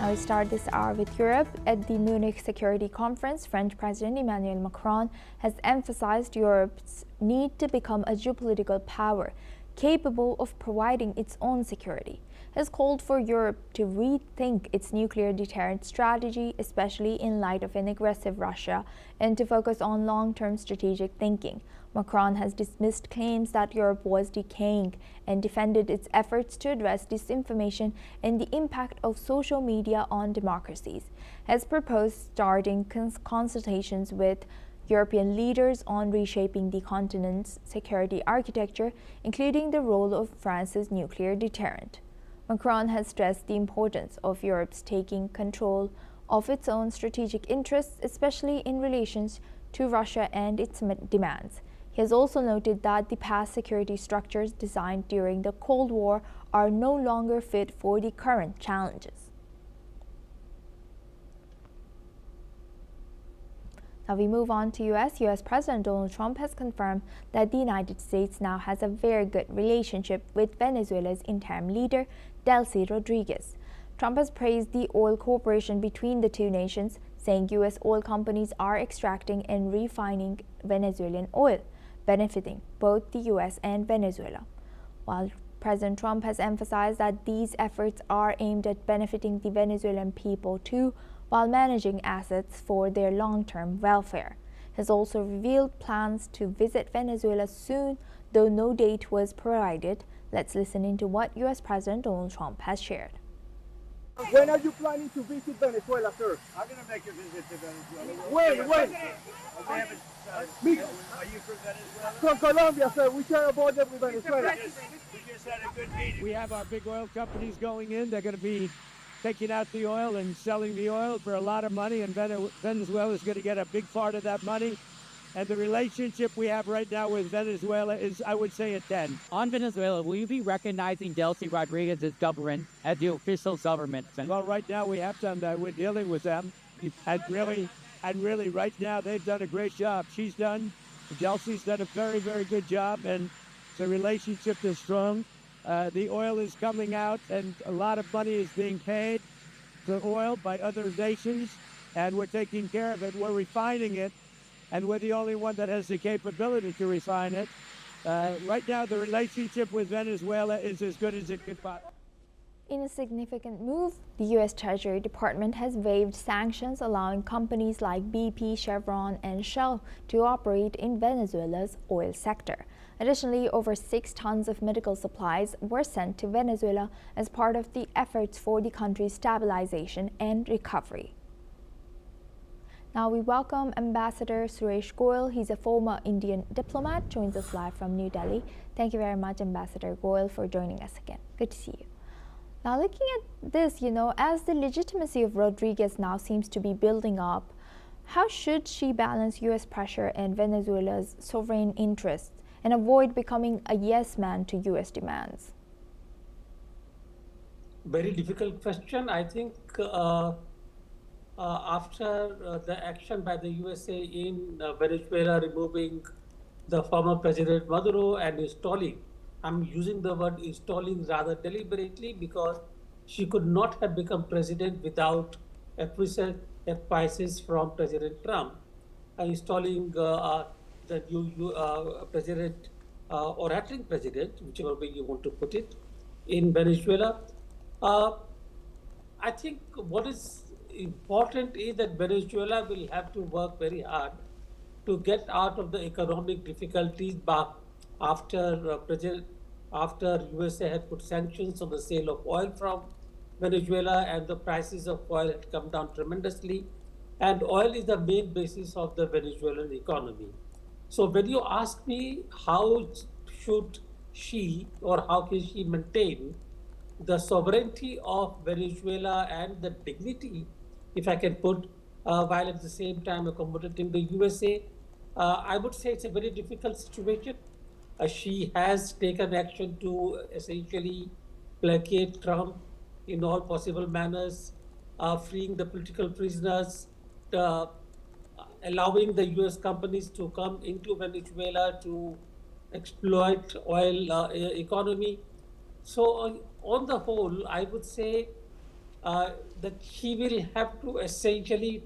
Now we start this hour with Europe. At the Munich Security Conference, French President Emmanuel Macron has emphasized Europe's need to become a geopolitical power capable of providing its own security. He has called for Europe to rethink its nuclear deterrent strategy, especially in light of an aggressive Russia, and to focus on long-term strategic thinking. Macron has dismissed claims that Europe was decaying and defended its efforts to address disinformation and the impact of social media on democracies. He has proposed starting consultations with European leaders on reshaping the continent's security architecture, including the role of France's nuclear deterrent. Macron has stressed the importance of Europe's taking control of its own strategic interests, especially in relation to Russia and its demands. He has also noted that the past security structures designed during the Cold War are no longer fit for the current challenges. Now we move on to US President Donald Trump has confirmed that the United States now has a very good relationship with Venezuela's interim leader, Delcy Rodríguez. Trump has praised the oil cooperation between the two nations, saying US oil companies are extracting and refining Venezuelan oil, benefiting both the US and Venezuela. While President Trump has emphasized that these efforts are aimed at benefiting the Venezuelan people too, while managing assets for their long-term welfare. He has also revealed plans to visit Venezuela soon, though no date was provided. Let's listen into what US President Donald Trump has shared. When are you planning to visit Venezuela, sir? I'm going to make a visit to Venezuela. When? Are you from Venezuela? From Colombia, sir. We share a border with Venezuela. We just had a good meeting. We have our big oil companies going in. They're going to be taking out the oil and selling the oil for a lot of money, and Venezuela is going to get a big part of that money. And the relationship we have right now with Venezuela is, I would say, a 10. On Venezuela, will you be recognizing Delcy Rodríguez's government as the official government? Well, right now we have done that. We're dealing with them. And really, right now, they've done a great job. Delcy's done a very, very good job, and the relationship is strong. The oil is coming out, and a lot of money is being paid to oil by other nations, and we're taking care of it. We're refining it, and we're the only one that has the capability to refine it. Right now, the relationship with Venezuela is as good as it could possibly. In a significant move, the U.S. Treasury Department has waived sanctions allowing companies like BP, Chevron, and Shell to operate in Venezuela's oil sector. Additionally, over 6 tons of medical supplies were sent to Venezuela as part of the efforts for the country's stabilization and recovery. Now we welcome Ambassador Suresh Goyal. He's a former Indian diplomat, joins us live from New Delhi. Thank you very much, Ambassador Goyal, for joining us again. Good to see you. Now looking at this, as the legitimacy of Rodriguez now seems to be building up, how should she balance U.S. pressure and Venezuela's sovereign interests and avoid becoming a yes man to U.S. demands? Very difficult question. I think after the action by the USA in Venezuela, removing the former President Maduro and installing, I'm using the word installing rather deliberately because she could not have become president without acquiescence from President Trump. Installing the new president or acting president, whichever way you want to put it, in Venezuela. I think what is important is that Venezuela will have to work very hard to get out of the economic difficulties after USA had put sanctions on the sale of oil from Venezuela, and the prices of oil had come down tremendously. And oil is the main basis of the Venezuelan economy. So when you ask me how should she or how can she maintain the sovereignty of Venezuela and the dignity, if I can put, while at the same time accommodating the USA, I would say it's a very difficult situation. She has taken action to essentially placate Trump in all possible manners, freeing the political prisoners, allowing the US companies to come into Venezuela to exploit oil economy. So on the whole, I would say that he will have to essentially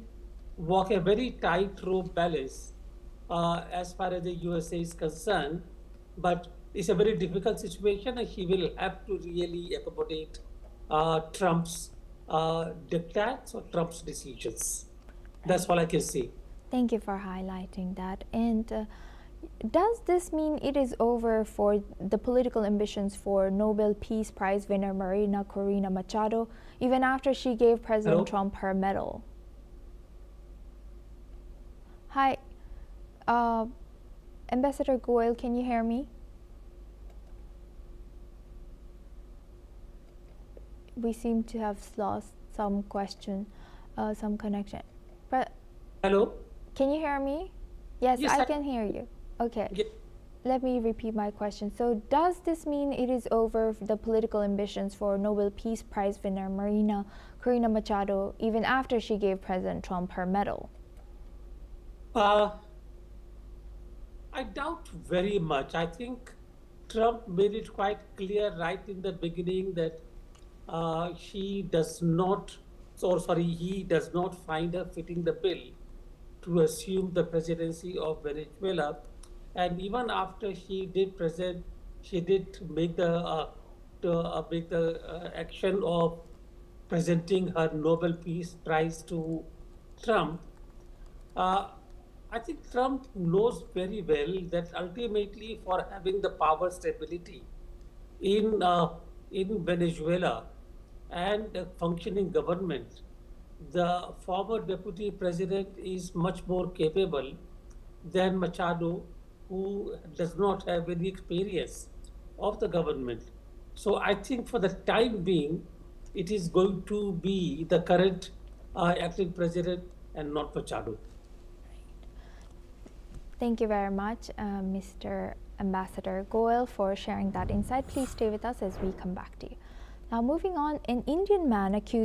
walk a very tightrope balance as far as the USA is concerned. But it's a very difficult situation, and he will have to really accommodate Trump's diktats or Trump's decisions. That's all I can say. Thank you for highlighting that. And does this mean it is over for the political ambitions for Nobel Peace Prize winner Marina Corina Machado, even after she gave President Hello? Trump her medal? Hi, Ambassador Goyal, can you hear me? We seem to have lost some connection. But Hello? can you hear me? Yes, Yes, I I- can hear you. Okay. Yeah. Let me repeat my question. So, does this mean it is over the political ambitions for Nobel Peace Prize winner Marina Corina Machado, even after she gave President Trump her medal? I doubt very much. I think Trump made it quite clear right in the beginning that he does not find her fitting the bill to assume the presidency of Venezuela. And even after she did make the action of presenting her Nobel Peace Prize to Trump. I think Trump knows very well that ultimately, for having the power stability in Venezuela and a functioning government, the former deputy president is much more capable than Machado, who does not have any experience of the government. So I think for the time being, it is going to be the current acting president and not Machado. Thank you very much, Mr. Ambassador Goyal, for sharing that insight. Please stay with us as we come back to you. Now, moving on, an Indian man accused